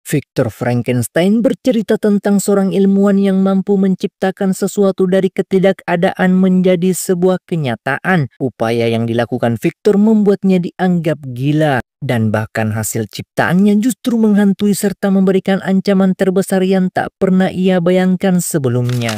Victor Frankenstein bercerita tentang seorang ilmuwan yang mampu menciptakan sesuatu dari ketidakadaan menjadi sebuah kenyataan. Upaya yang dilakukan Victor membuatnya dianggap gila, dan bahkan hasil ciptaannya justru menghantui serta memberikan ancaman terbesar yang tak pernah ia bayangkan sebelumnya.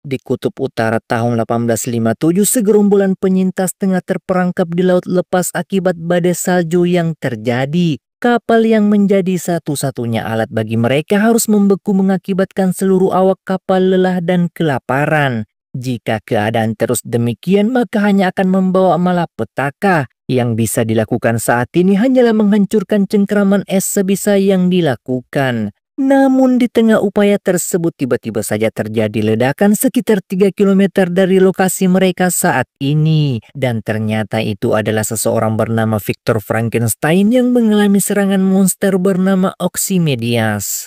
Di Kutub Utara tahun 1857, segerombolan penyintas tengah terperangkap di laut lepas akibat badai salju yang terjadi. Kapal yang menjadi satu-satunya alat bagi mereka harus membeku mengakibatkan seluruh awak kapal lelah dan kelaparan. Jika keadaan terus demikian, maka hanya akan membawa malapetaka. Yang bisa dilakukan saat ini hanyalah menghancurkan cengkraman es sebisa yang dilakukan. Namun di tengah upaya tersebut tiba-tiba saja terjadi ledakan sekitar 3 km dari lokasi mereka saat ini. Dan ternyata itu adalah seseorang bernama Victor Frankenstein yang mengalami serangan monster bernama Ozymandias.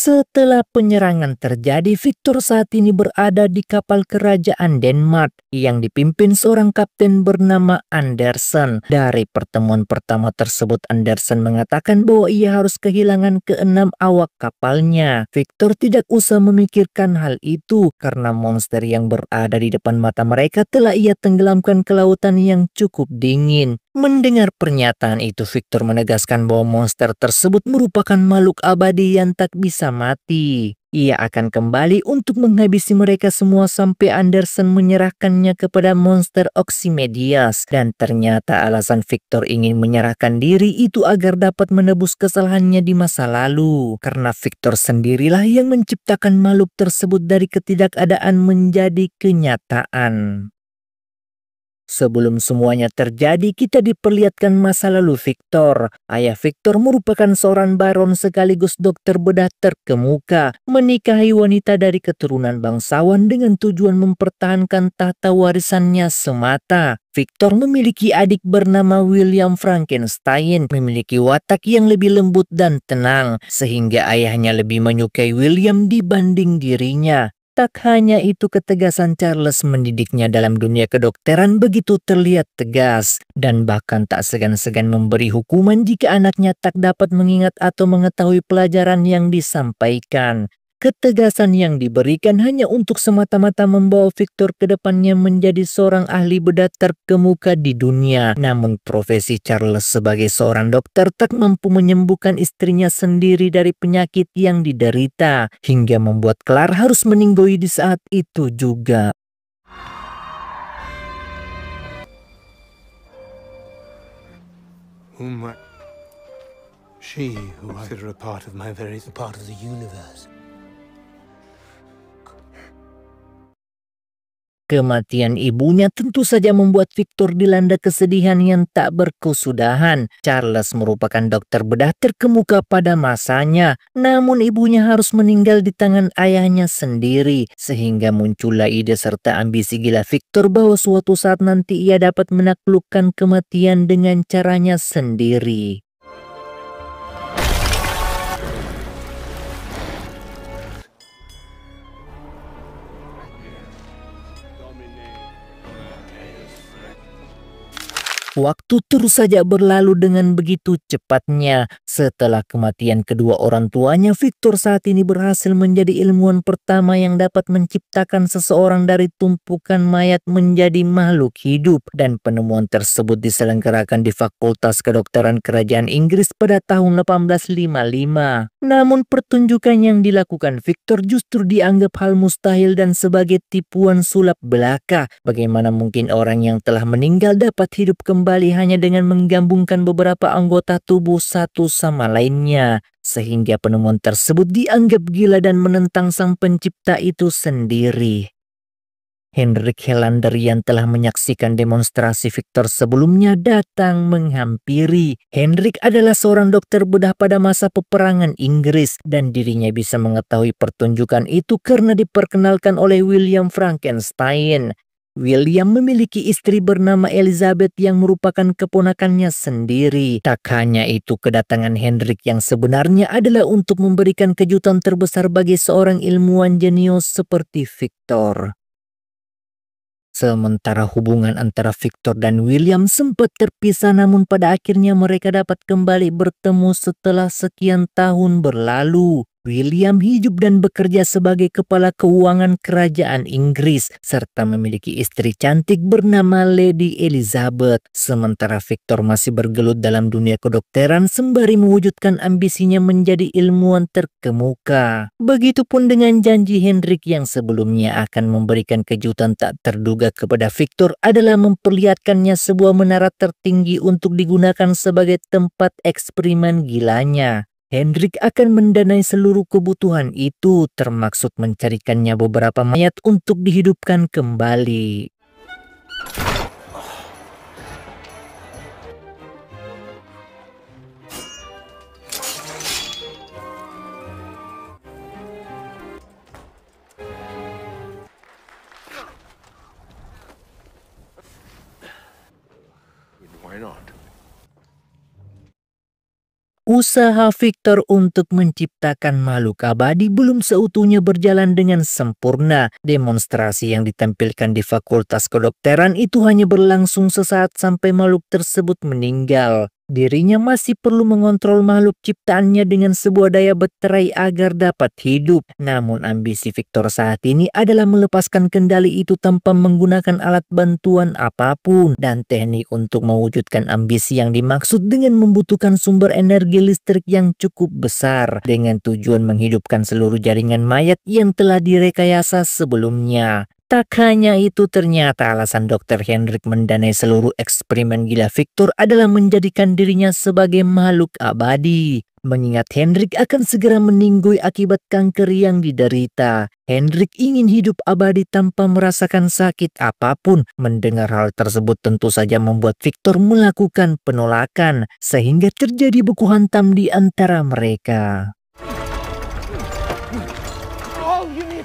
Setelah penyerangan terjadi, Victor saat ini berada di kapal kerajaan Denmark yang dipimpin seorang kapten bernama Andersen. Dari pertemuan pertama tersebut, Andersen mengatakan bahwa ia harus kehilangan ke-6 awak kapalnya. Victor tidak usah memikirkan hal itu karena monster yang berada di depan mata mereka telah ia tenggelamkan ke lautan yang cukup dingin. Mendengar pernyataan itu, Victor menegaskan bahwa monster tersebut merupakan makhluk abadi yang tak bisa mati. Ia akan kembali untuk menghabisi mereka semua sampai Andersen menyerahkannya kepada monster Ozymandias. Dan ternyata alasan Victor ingin menyerahkan diri itu agar dapat menebus kesalahannya di masa lalu. Karena Victor sendirilah yang menciptakan makhluk tersebut dari ketidakadaan menjadi kenyataan. Sebelum semuanya terjadi, kita diperlihatkan masa lalu Victor. Ayah Victor merupakan seorang baron sekaligus dokter bedah terkemuka, menikahi wanita dari keturunan bangsawan dengan tujuan mempertahankan tahta warisannya semata. Victor memiliki adik bernama William Frankenstein, memiliki watak yang lebih lembut dan tenang, sehingga ayahnya lebih menyukai William dibanding dirinya. Tak hanya itu, ketegasan Charles mendidiknya dalam dunia kedokteran begitu terlihat tegas, dan bahkan tak segan-segan memberi hukuman jika anaknya tak dapat mengingat atau mengetahui pelajaran yang disampaikan. Ketegasan yang diberikan hanya untuk semata-mata membawa Victor ke depannya menjadi seorang ahli bedah terkemuka di dunia. Namun profesi Charles sebagai seorang dokter tak mampu menyembuhkan istrinya sendiri dari penyakit yang diderita, hingga membuat Clara harus meninggoy di saat itu juga. She who I consider a part of my very part of the universe. Kematian ibunya tentu saja membuat Victor dilanda kesedihan yang tak berkesudahan. Charles merupakan dokter bedah terkemuka pada masanya, namun ibunya harus meninggal di tangan ayahnya sendiri, sehingga muncullah ide serta ambisi gila Victor bahwa suatu saat nanti ia dapat menaklukkan kematian dengan caranya sendiri. Waktu terus saja berlalu dengan begitu cepatnya. Setelah kematian kedua orang tuanya, Victor saat ini berhasil menjadi ilmuwan pertama yang dapat menciptakan seseorang dari tumpukan mayat menjadi makhluk hidup. Dan penemuan tersebut diselenggarakan di Fakultas Kedokteran Kerajaan Inggris pada tahun 1855. Namun pertunjukan yang dilakukan Victor justru dianggap hal mustahil dan sebagai tipuan sulap belaka. Bagaimana mungkin orang yang telah meninggal dapat hidup kembali hanya dengan menggabungkan beberapa anggota tubuh satu sama lainnya? Sehingga penemuan tersebut dianggap gila dan menentang sang pencipta itu sendiri. Hendrik Helander yang telah menyaksikan demonstrasi Victor sebelumnya datang menghampiri. Hendrik adalah seorang dokter bedah pada masa peperangan Inggris dan dirinya bisa mengetahui pertunjukan itu karena diperkenalkan oleh William Frankenstein. William memiliki istri bernama Elizabeth yang merupakan keponakannya sendiri. Tak hanya itu, kedatangan Hendrik yang sebenarnya adalah untuk memberikan kejutan terbesar bagi seorang ilmuwan jenius seperti Victor. Sementara hubungan antara Victor dan William sempat terpisah, namun pada akhirnya mereka dapat kembali bertemu setelah sekian tahun berlalu. William hidup dan bekerja sebagai kepala keuangan kerajaan Inggris serta memiliki istri cantik bernama Lady Elizabeth. Sementara Victor masih bergelut dalam dunia kedokteran sembari mewujudkan ambisinya menjadi ilmuwan terkemuka. Begitupun dengan janji Hendrik yang sebelumnya akan memberikan kejutan tak terduga kepada Victor adalah memperlihatkannya sebuah menara tertinggi untuk digunakan sebagai tempat eksperimen gilanya. Hendrik akan mendanai seluruh kebutuhan itu, termaksud mencarikannya beberapa mayat untuk dihidupkan kembali. Why not? Usaha Victor untuk menciptakan makhluk abadi belum seutuhnya berjalan dengan sempurna. Demonstrasi yang ditampilkan di Fakultas Kedokteran itu hanya berlangsung sesaat sampai makhluk tersebut meninggal. Dirinya masih perlu mengontrol makhluk ciptaannya dengan sebuah daya baterai agar dapat hidup. Namun ambisi Victor saat ini adalah melepaskan kendali itu tanpa menggunakan alat bantuan apapun. Dan teknik untuk mewujudkan ambisi yang dimaksud dengan membutuhkan sumber energi listrik yang cukup besar. Dengan tujuan menghidupkan seluruh jaringan mayat yang telah direkayasa sebelumnya. Tak hanya itu, ternyata alasan Dr. Hendrik mendanai seluruh eksperimen gila Victor adalah menjadikan dirinya sebagai makhluk abadi. Mengingat Hendrik akan segera meninggoy akibat kanker yang diderita. Hendrik ingin hidup abadi tanpa merasakan sakit apapun. Mendengar hal tersebut tentu saja membuat Victor melakukan penolakan, sehingga terjadi beku hantam di antara mereka.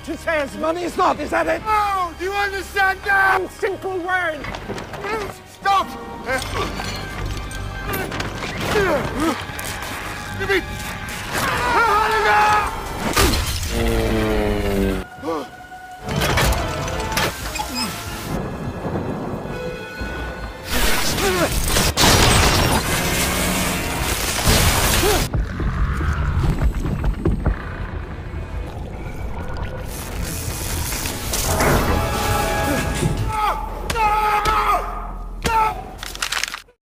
To say it's money, it's not, is that it? No! Do you understand that? One simple word. Stop! You mean...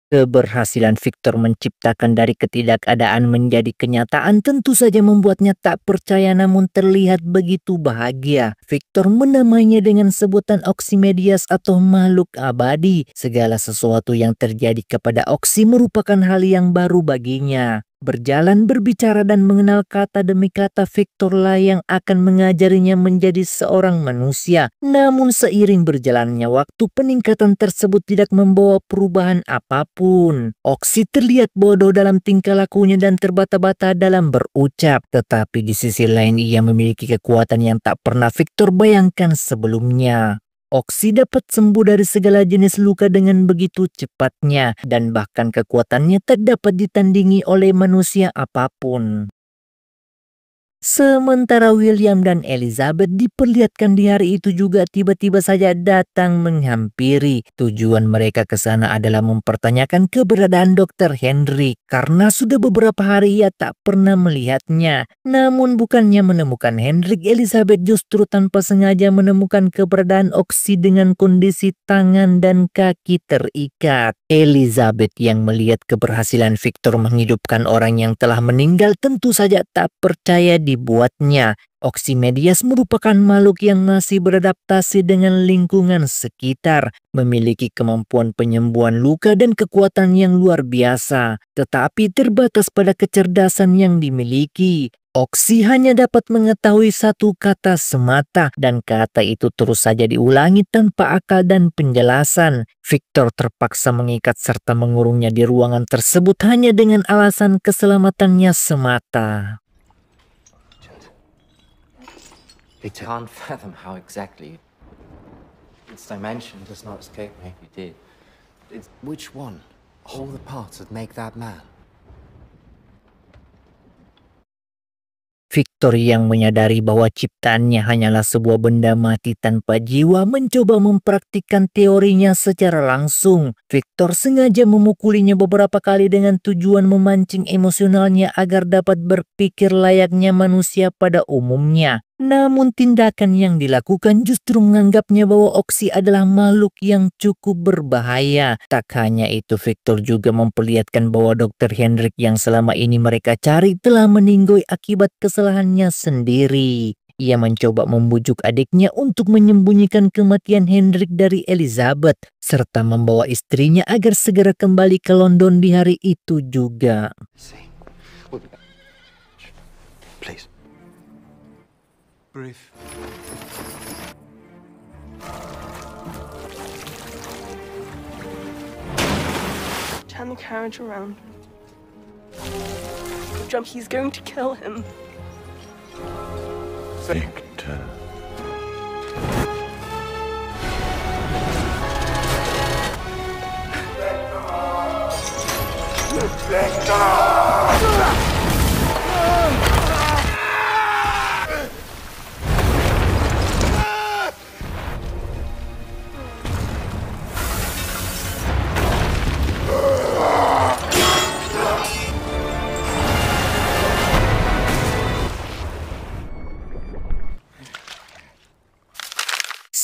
Keberhasilan Victor menciptakan dari ketidakadaan menjadi kenyataan tentu saja membuatnya tak percaya, namun terlihat begitu bahagia. Victor menamainya dengan sebutan Oxymedias atau makhluk abadi. Segala sesuatu yang terjadi kepada Oxy merupakan hal yang baru baginya. Berjalan, berbicara, dan mengenal kata demi kata, Victor lah yang akan mengajarinya menjadi seorang manusia. Namun seiring berjalannya waktu, peningkatan tersebut tidak membawa perubahan apapun. Oxy terlihat bodoh dalam tingkah lakunya dan terbata-bata dalam berucap. Tetapi di sisi lain ia memiliki kekuatan yang tak pernah Victor bayangkan sebelumnya. Oxy dapat sembuh dari segala jenis luka dengan begitu cepatnya, dan bahkan kekuatannya tak dapat ditandingi oleh manusia apapun. Sementara William dan Elizabeth diperlihatkan di hari itu juga tiba-tiba saja datang menghampiri. Tujuan mereka ke sana adalah mempertanyakan keberadaan Dr. Hendrik karena sudah beberapa hari ia tak pernah melihatnya. Namun bukannya menemukan Hendrik, Elizabeth justru tanpa sengaja menemukan keberadaan Oxy dengan kondisi tangan dan kaki terikat. Elizabeth yang melihat keberhasilan Victor menghidupkan orang yang telah meninggal tentu saja tak percaya dibuatnya. Oximedes merupakan makhluk yang masih beradaptasi dengan lingkungan sekitar, memiliki kemampuan penyembuhan luka dan kekuatan yang luar biasa, tetapi terbatas pada kecerdasan yang dimiliki. Oxy hanya dapat mengetahui satu kata semata dan kata itu terus saja diulangi tanpa akal dan penjelasan. Victor terpaksa mengikat serta mengurungnya di ruangan tersebut hanya dengan alasan keselamatannya semata. I can't fathom how exactly. Its dimension does not escape me. You did. Which one? All the parts that make that man. Victor yang menyadari bahwa ciptaannya hanyalah sebuah benda mati tanpa jiwa mencoba mempraktikkan teorinya secara langsung. Victor sengaja memukulinya beberapa kali dengan tujuan memancing emosionalnya agar dapat berpikir layaknya manusia pada umumnya. Namun tindakan yang dilakukan justru menganggapnya bahwa Oxy adalah makhluk yang cukup berbahaya. Tak hanya itu, Victor juga memperlihatkan bahwa Dr. Hendrik yang selama ini mereka cari telah meninggoy akibat kesalahannya sendiri. Ia mencoba membujuk adiknya untuk menyembunyikan kematian Hendrik dari Elizabeth, serta membawa istrinya agar segera kembali ke London di hari itu juga. Please. Brief. Turn the carriage around. Jump, he's going to kill him. Victor.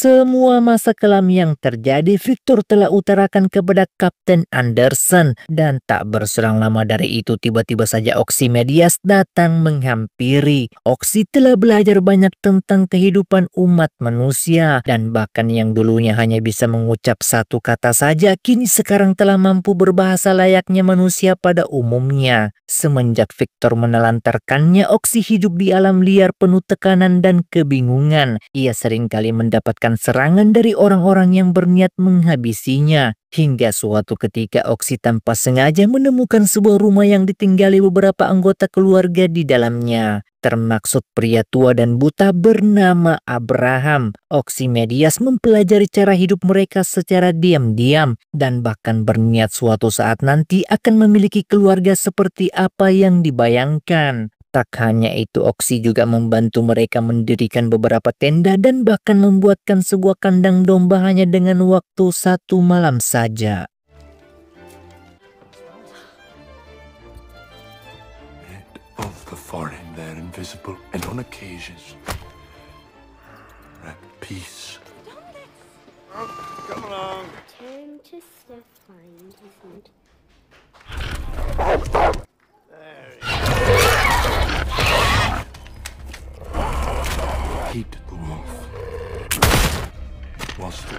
Semua masa kelam yang terjadi Victor telah utarakan kepada Kapten Anderson, dan tak berselang lama dari itu tiba-tiba saja Oximedes datang menghampiri. Oxy telah belajar banyak tentang kehidupan umat manusia, dan bahkan yang dulunya hanya bisa mengucap satu kata saja kini sekarang telah mampu berbahasa layaknya manusia pada umumnya. Semenjak Victor menelantarkannya, Oxy hidup di alam liar penuh tekanan dan kebingungan. Ia seringkali mendapatkan serangan dari orang-orang yang berniat menghabisinya. Hingga suatu ketika Oxy tanpa sengaja menemukan sebuah rumah yang ditinggali beberapa anggota keluarga di dalamnya, termaksud pria tua dan buta bernama Abraham. Oximedes mempelajari cara hidup mereka secara diam-diam dan bahkan berniat suatu saat nanti akan memiliki keluarga seperti apa yang dibayangkan. Tak hanya itu, Oxy juga membantu mereka mendirikan beberapa tenda dan bahkan membuatkan sebuah kandang domba hanya dengan waktu satu malam saja. And of the foreign, they're invisible, and on occasions, at peace. Come along. Turn to Stefan, isn't it? Heed the wolf. Was the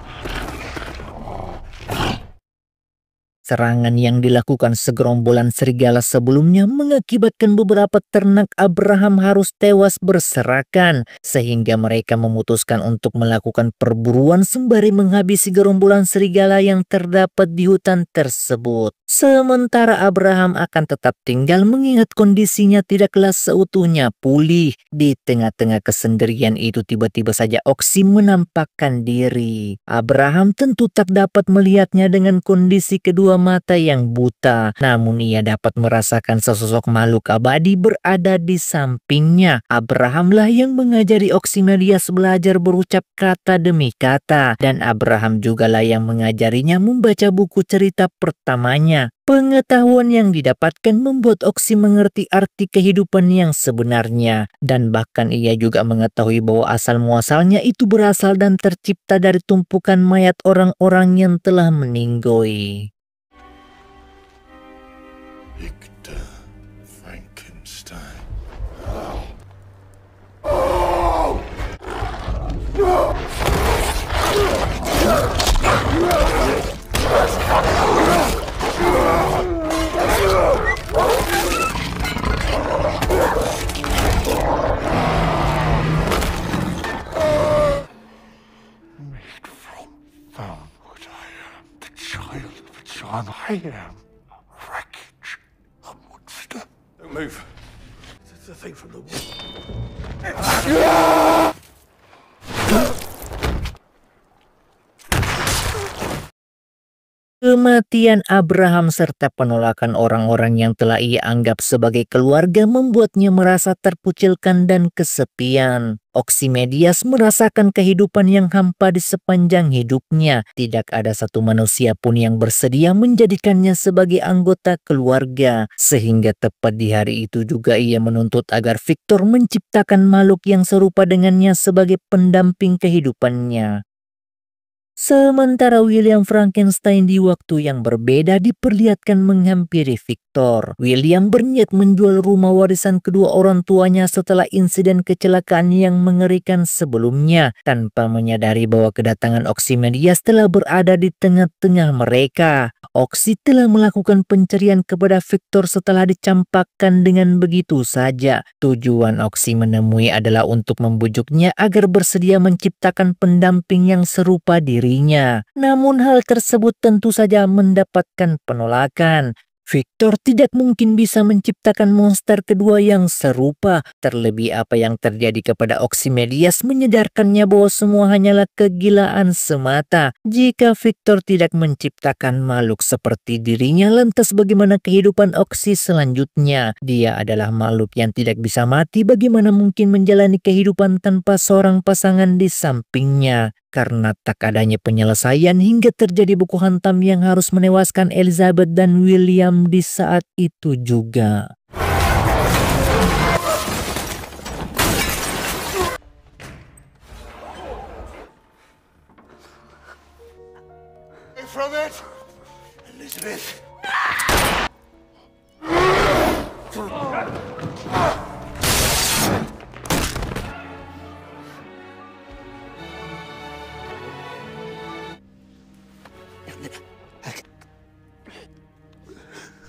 Serangan yang dilakukan segerombolan serigala sebelumnya mengakibatkan beberapa ternak Abraham harus tewas berserakan, sehingga mereka memutuskan untuk melakukan perburuan sembari menghabisi gerombolan serigala yang terdapat di hutan tersebut. Sementara Abraham akan tetap tinggal mengingat kondisinya tidaklah seutuhnya pulih. Di tengah-tengah kesendirian itu tiba-tiba saja Oxy menampakkan diri. Abraham tentu tak dapat melihatnya dengan kondisi kedua mata yang buta, namun ia dapat merasakan sesosok makhluk abadi berada di sampingnya. Abrahamlah yang mengajari Oximedes belajar berucap kata demi kata, dan Abraham jugalah yang mengajarinya membaca buku cerita pertamanya. Pengetahuan yang didapatkan membuat Oxy mengerti arti kehidupan yang sebenarnya, dan bahkan ia juga mengetahui bahwa asal-muasalnya itu berasal dan tercipta dari tumpukan mayat orang-orang yang telah meninggoy. Made from found I am the child of John. I am wreckage, a monster. Don't move. It's a thing from the wall. Kematian Abraham serta penolakan orang-orang yang telah ia anggap sebagai keluarga membuatnya merasa terpucilkan dan kesepian. Ozymandias merasakan kehidupan yang hampa di sepanjang hidupnya. Tidak ada satu manusia pun yang bersedia menjadikannya sebagai anggota keluarga. Sehingga tepat di hari itu juga ia menuntut agar Victor menciptakan makhluk yang serupa dengannya sebagai pendamping kehidupannya. Sementara William Frankenstein di waktu yang berbeda diperlihatkan menghampiri Victor. William berniat menjual rumah warisan kedua orang tuanya setelah insiden kecelakaan yang mengerikan sebelumnya, tanpa menyadari bahwa kedatangan Ozymandias telah berada di tengah-tengah mereka. Oxy telah melakukan pencarian kepada Victor setelah dicampakkan dengan begitu saja. Tujuan Oxy menemui adalah untuk membujuknya agar bersedia menciptakan pendamping yang serupa dirinya. Namun hal tersebut tentu saja mendapatkan penolakan. Victor tidak mungkin bisa menciptakan monster kedua yang serupa. Terlebih apa yang terjadi kepada Ozymandias menyadarkannya bahwa semua hanyalah kegilaan semata. Jika Victor tidak menciptakan makhluk seperti dirinya, lantas bagaimana kehidupan Oxy selanjutnya? Dia adalah makhluk yang tidak bisa mati. Bagaimana mungkin menjalani kehidupan tanpa seorang pasangan di sampingnya? Karena tak adanya penyelesaian hingga terjadi buku hantam yang harus menewaskan Elizabeth dan William di saat itu juga. From it, Elizabeth.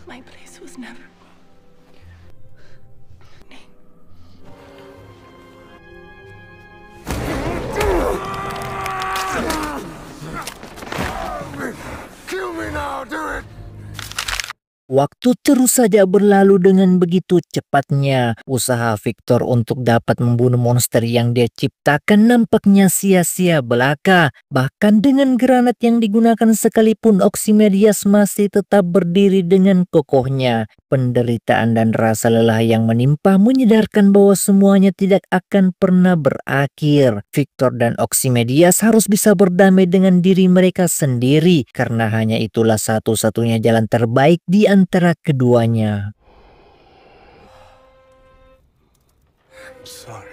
My place was never. Kill me now, do it. Waktu terus saja berlalu dengan begitu cepatnya. Usaha Victor untuk dapat membunuh monster yang dia ciptakan nampaknya sia-sia belaka. Bahkan dengan granat yang digunakan sekalipun, Ozymandias masih tetap berdiri dengan kokohnya. Penderitaan dan rasa lelah yang menimpa menyadarkan bahwa semuanya tidak akan pernah berakhir. Victor dan Ozymandias harus bisa berdamai dengan diri mereka sendiri, karena hanya itulah satu-satunya jalan terbaik di antara keduanya. Sorry.